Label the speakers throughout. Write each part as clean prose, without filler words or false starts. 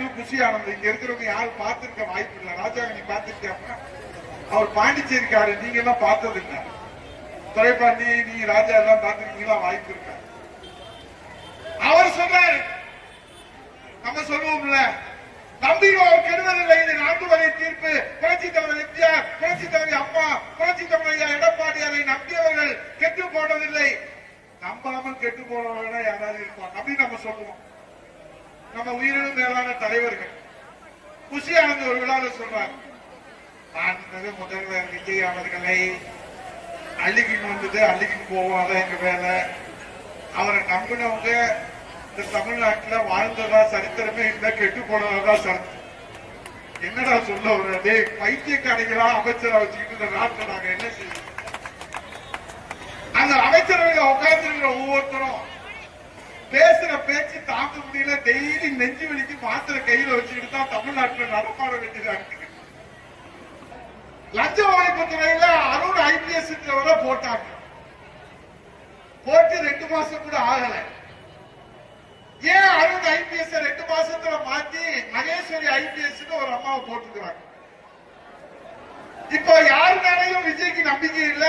Speaker 1: ராஜாங்கு குஷி ஆனந்த் இங்க இருக்கிறவங்க யாரும் பார்த்திருக்க வாய்ப்பு இல்லை. ராஜாங்க நீ பார்த்திருக்கியா? அவர் பாண்டிச்சேரிக்காரு, நீங்க எல்லாம் பார்த்தது இல்லை. துறைப்பாண்டி நீங்க ராஜா எல்லாம் பார்த்திருக்கீங்களா? வாய்ப்பு இருக்க. அவர் சொன்னார், நம்ம சொல்லுவோம்ல, நம்பிக்கை கெடுவதில்லை. இது நாட்டு வரை தீர்ப்பு. புரட்சி தலைவர் எம்ஜிஆர், புரட்சி தலைவர் அம்மா, புரட்சி தலைவர் எடப்பாடியாரை நம்பியவர்கள் கெட்டு போனதில்லை. நம்பாமல் கெட்டு போனவர்கள் யாராவது இருப்பாங்க அப்படின்னு நம்ம சொல்லுவோம். நம்ம உயிரினும் மேலான தலைவர்கள். குஷி ஆனந்த் ஒரு விழாவில் சொல்றார், முதல்வர் விஜய் அவர்களை அள்ளிக்கிட்டு வந்தது அள்ளிக்கிட்டு போவோம், அதான் எங்க வேலை. அவரை நம்பினவங்க இந்த தமிழ்நாட்டில் வாழ்ந்ததா சரித்திரமே இல்லை, கெட்டு போனதா சரித்திரம். என்னடா சொல்ல வர்றதே? பைத்தியக்காரிகளா அமைச்சரா வச்சுக்கிட்டு இந்த நாட்டில் நாங்க என்ன செய்யணும்? அந்த அமைச்சரவையில உட்கார்ந்துருக்கிற ஒவ்வொருத்தரும் பேசுற பேச்சு தாங்க முடியல. டெய்லி நெஞ்சு வலிக்கு மாத்திரை கையில வச்சுக்கிட்டு தான் தமிழ்நாட்டில் நடமாட வேண்டியதா இருக்கு. லஞ்ச ஒழிப்புத்துறையில அருண் IPS வரை போட்டாங்க. போட்டு 2 மாசம் கூட ஆகல. ஏன் அருண் IPS 2 மாசத்துல மாத்தி மகேஸ்வரி IPS ஒரு அம்மாவை போட்டுக்கிறாங்க? இப்ப யாரு மேலையும் விஜய்க்கு நம்பிக்கை இல்ல,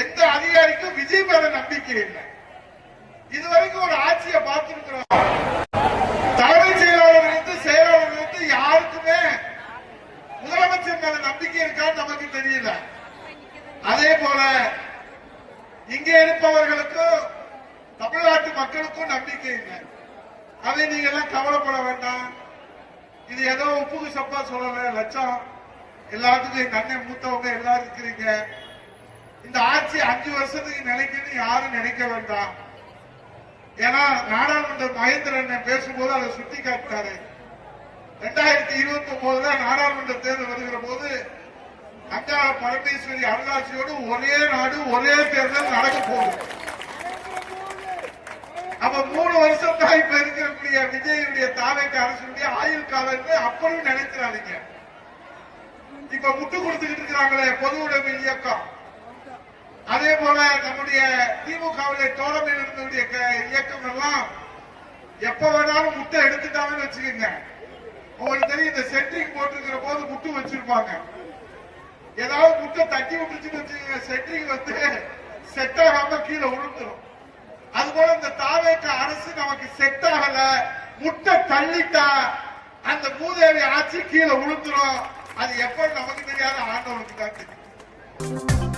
Speaker 1: எந்த அதிகாரிக்கும் விஜய் மேல நம்பிக்கை இல்லை. இதுவரைக்கும் ஒரு ஆட்சியை பார்த்திருக்கிறோம். தலைமை செயலாளர்களுக்கு செயலாளர்களுக்கு யாருக்குமே முதலமைச்சர் மேல நம்பிக்கை இருக்கான்னு நமக்கு தெரியல. அதே போல இங்கே இருப்பவர்களுக்கும் தமிழ்நாட்டு மக்களுக்கும் நம்பிக்கை இல்லை. அதை நீங்க எல்லாம் கவலைப்பட வேண்டாம். இது ஏதோ உப்புக்கு சப்பா சொல்லல, லட்சம் எல்லாத்துக்கும் எங்க அண்ணன் மூத்தவங்க எல்லாரும் இருக்கிறீங்க. இந்த ஆட்சி 5 வருஷத்துக்கு நினைக்கணும் யாரும் நினைக்க வேண்டாம். ஏன்னா நாடாளுமன்ற மகேந்திரன் பேசும்போது அதை சுட்டி காட்டாரு. 2029 நாடாளுமன்ற தேர்தல் வருகிற போது அங்காள பரமேஸ்வரி அருளாட்சியோடு ஒரே நாடு ஒரே தேர்தல் நடக்க போகுது. அப்ப 3 வருஷம் தான் இப்ப இருக்கக்கூடிய விஜயுடைய தாவேக அரசுடைய ஆயுள் காலம் அப்படியும் நினைக்கிறாங்க. இப்ப முட்டு கொடுத்துக்கிட்டு இருக்கிறாங்களே பொது உடைமை இயக்கம், அதே போல நம்முடைய திமுகவுடைய தோழமையில் இருந்தவுடைய இயக்கம் எல்லாம் எப்ப வேணாலும் முட்டை எடுத்துட்டாங்கன்னு வச்சுக்கோங்க. உங்களுக்கு தெரியும், இந்த சென்ட்ரிங் போட்டிருக்கிற போது முட்டு வச்சிருப்பாங்க. ஏதாவது முட்டை தட்டி விட்டுச்சுன்னு வச்சுக்கோங்க, சென்ட்ரிங் செட் ஆகாம கீழே விழுந்துடும். அதுபோல இந்த தாவேக அரசு நமக்கு செட் ஆகல, முட்டை தள்ளிட்டா அந்த மூதேவி ஆட்சி கீழே விழுந்துடும். அது எப்ப நமக்கு தெரியாத ஆண்டவனுக்கு தான் தெரியும்.